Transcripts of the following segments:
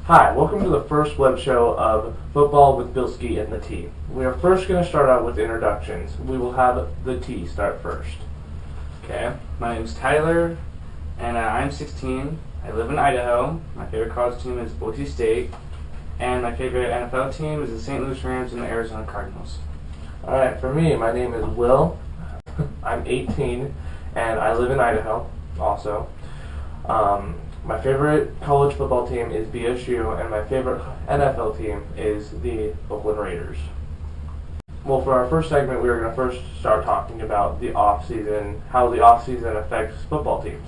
Hi, welcome to the first web show of Football with Bilski and the T. We are first going to start out with introductions. We will have the T start first. Okay, my name is Tyler, and I'm 16. I live in Idaho. My favorite college team is Boise State, and my favorite NFL team is the St. Louis Rams and the Arizona Cardinals. Alright, for me, my name is Will. I'm 18, and I live in Idaho also. My favorite college football team is BSU, and my favorite NFL team is the Oakland Raiders. Well, for our first segment, we are going to first start talking about the offseason, how the offseason affects football teams.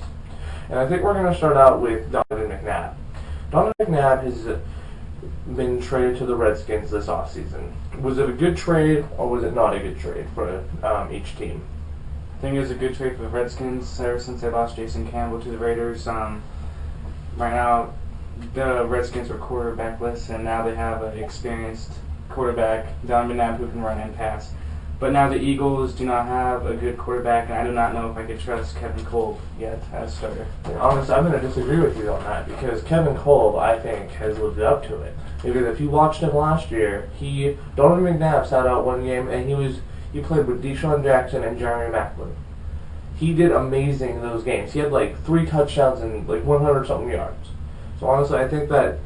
And I think we're going to start out with Donovan McNabb. Donovan McNabb has been traded to the Redskins this offseason. Was it a good trade, or was it not a good trade for each team? I think it was a good trade for the Redskins ever since they lost Jason Campbell to the Raiders. Right now, the Redskins were quarterbackless, and now they have an experienced quarterback, Donovan McNabb, who can run and pass. But now the Eagles do not have a good quarterback, and I do not know if I could trust Kevin Kolb yet as starter. Honestly, I'm going to disagree with you on that, because Kevin Kolb, I think, has lived up to it. Because if you watched him last year, Donovan McNabb sat out one game, and he played with Deshaun Jackson and Jeremy Maclin. He did amazing in those games. He had like 3 touchdowns and like 100-something yards. So honestly, I think that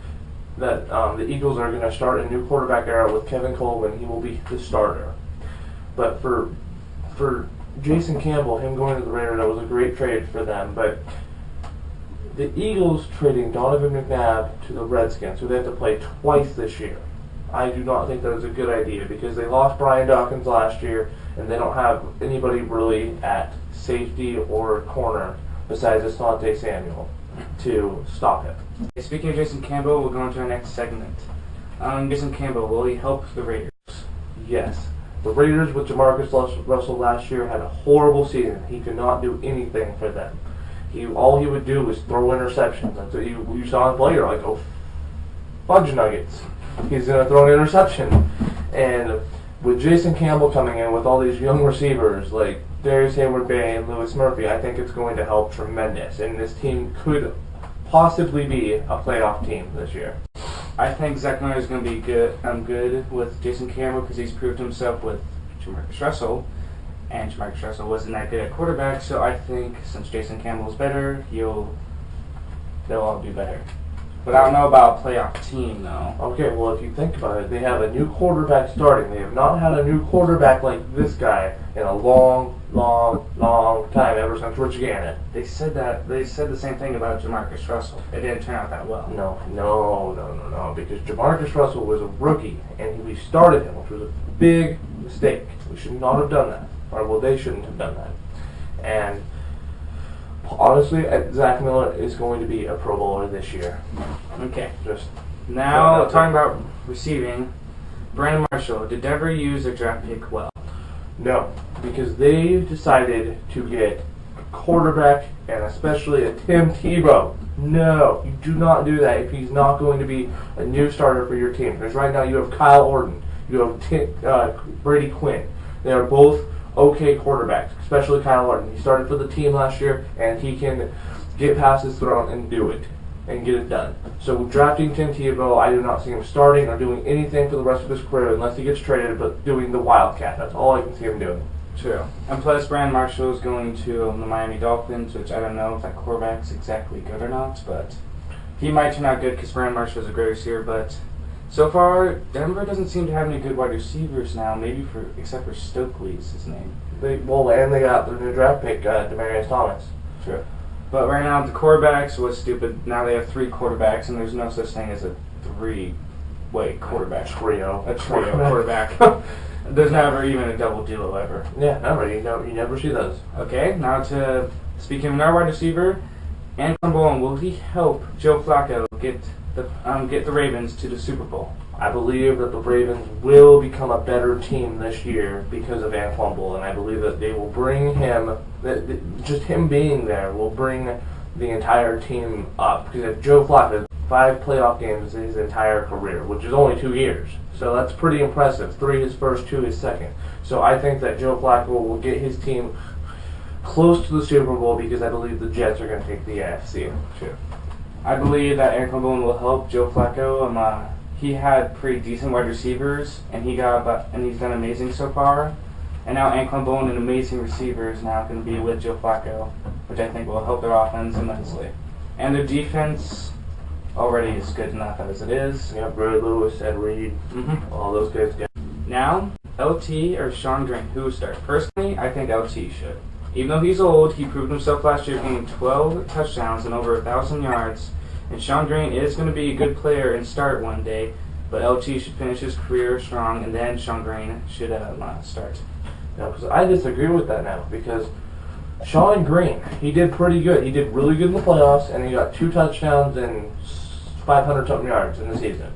the Eagles are going to start a new quarterback era with Kevin Kolb, and he will be the starter. But for Jason Campbell, him going to the Raiders, that was a great trade for them. But the Eagles trading Donovan McNabb to the Redskins, who they have to play twice this year, I do not think that is a good idea, because they lost Brian Dawkins last year, and they don't have anybody really at safety or corner besides Asante Samuel to stop him. Speaking of Jason Campbell, we'll go on to our next segment. Jason Campbell, will he help the Raiders? Yes. The Raiders with Jamarcus Russell last year had a horrible season. He could not do anything for them. All he would do was throw interceptions. That's what you saw him play. You're like, oh, fudge nuggets. He's going to throw an interception. And with Jason Campbell coming in with all these young receivers like Darius Hayward-Bay and Lewis Murphy, I think it's going to help tremendous. And this team could possibly be a playoff team this year. I think Zach Miller is going to be good with Jason Campbell, because he's proved himself with Jamarcus Russell. And Jamarcus Russell wasn't that good at quarterback, so I think since Jason Campbell is better, they'll all do better. But I don't know about a playoff team, though. Okay, well, if you think about it, they have a new quarterback starting. They have not had a new quarterback like this guy in a long time, ever since Rich Gannon. They said the same thing about Jamarcus Russell. It didn't turn out that well. No, because Jamarcus Russell was a rookie, and we started him, which was a big mistake. We should not have done that. Or, well, they shouldn't have done that. And honestly, Zach Miller is going to be a Pro Bowler this year. Okay. Now, talking about receiving, Brandon Marshall, did Denver use their draft pick well? No, because they decided to get a quarterback, and especially a Tim Tebow. No, you do not do that if he's not going to be a new starter for your team. Because right now you have Kyle Orton, you have Brady Quinn. They are both okay quarterbacks, especially Kyle Orton. He started for the team last year, and he can get passes thrown and do it, and get it done. So drafting Tim Tebow, I do not see him starting or doing anything for the rest of his career unless he gets traded, but doing the Wildcat. That's all I can see him doing. True. And plus, Brandon Marshall is going to the Miami Dolphins, which I don't know if that quarterback's exactly good or not, but he might turn out good because Brandon Marshall is a great receiver, but so far, Denver doesn't seem to have any good wide receivers now, except for Stokely's his name. And they got their new draft pick, Demaryius Thomas. True. But right now, the quarterbacks was stupid. Now they have 3 quarterbacks, and there's no such thing as a 3-way quarterback. Trio. A trio quarterback. There's never even a double duo ever. Yeah, never. You never see those. Okay, now speaking of another wide receiver, Antoine Bowen, will he help Joe Flacco get the Ravens to the Super Bowl? I believe that the Ravens will become a better team this year because of Antoine Bowen. I believe that they will bring him, just him being there will bring the entire team up. Because if Joe Flacco has 5 playoff games in his entire career, which is only 2 years, so that's pretty impressive. 3 his first, 2 his second. So I think that Joe Flacco will get his team close to the Super Bowl, because I believe the Jets are going to take the AFC. Sure. I believe that Aaron Boone will help Joe Flacco. He had pretty decent wide receivers, and he's done amazing so far. And now Anquan Boone, an amazing receiver, is now going to be with Joe Flacco, which I think will help their offense immensely. And their defense already is good enough as it is. Yeah, Brad Lewis, Ed Reed, all those guys. Now, LT or Sean Green, who would start? Personally, I think LT should. Even though he's old, he proved himself last year, getting 12 touchdowns and over 1,000 yards. And Sean Green is going to be a good player and start one day, but LT should finish his career strong, and then Sean Green should start. No, because I disagree with that now, because Sean Green, he did pretty good. He did really good in the playoffs, and he got 2 touchdowns and 500-something yards in the season.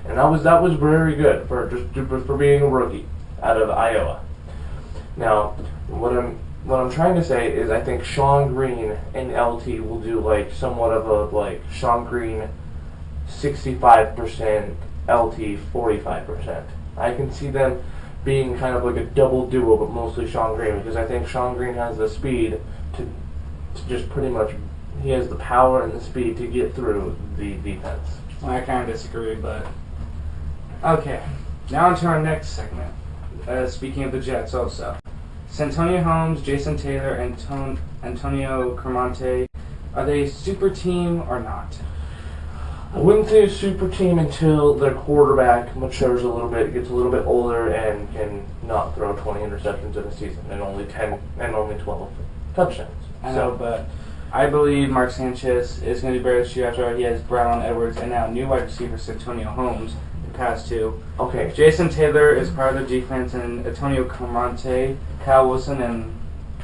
And that was very good for being a rookie out of Iowa. Now, what I'm trying to say is I think Sean Green and LT will do like somewhat of a Sean Green 65%, LT 45%. I can see them being kind of like a double duo, but mostly Sean Green, because I think Sean Green has the speed to just pretty much, he has the power and the speed to get through the defense. I kind of disagree, but okay. Now on to our next segment. Speaking of the Jets also. Santonio Holmes, Jason Taylor, and Antonio Cromartie, are they a super team or not? I wouldn't say a super team until their quarterback matures a little bit, gets a little bit older, and can not throw 20 interceptions in a season and only 12 touchdowns. I know, but I believe Mark Sanchez is going to be better this year after he has Brown Edwards and now new wide receiver Santonio Holmes the past 2. Okay. Jason Taylor is part of the defense, and Antonio Cromartie, Kyle Wilson, and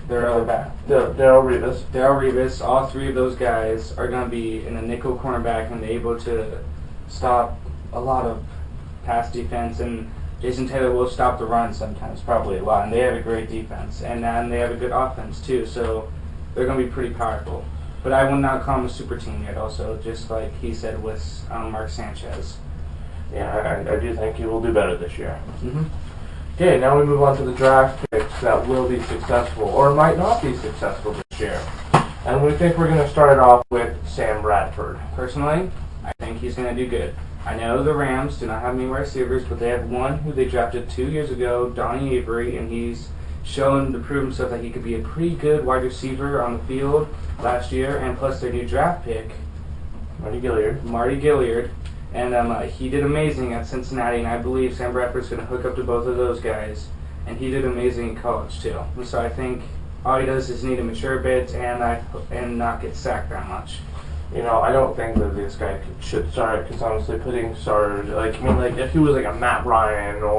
their other back. Darrell Revis. All 3 of those guys are going to be in a nickel cornerback and able to stop a lot of pass defense. And Jason Taylor will stop the run sometimes, probably a lot. And they have a great defense. And they have a good offense, too. So they're going to be pretty powerful. But I would not call them a super team yet, also, just like he said with Mark Sanchez. Yeah, I do think he will do better this year. Mm-hmm. Okay, now we move on to the draft picks that will be successful or might not be successful this year. And we think we're going to start it off with Sam Bradford. Personally, I think he's going to do good. I know the Rams do not have any wide receivers, but they have one who they drafted 2 years ago, Donnie Avery, and he's shown to prove himself that he could be a pretty good wide receiver on the field last year. And plus their new draft pick, Marty Gilliard. And he did amazing at Cincinnati, and I believe Sam Bradford's going to hook up to both of those guys. And he did amazing in college, too. So I think all he does is need to mature a bit and not get sacked that much. You know, I don't think that this guy should start, because honestly, putting starters, if he was like a Matt Ryan or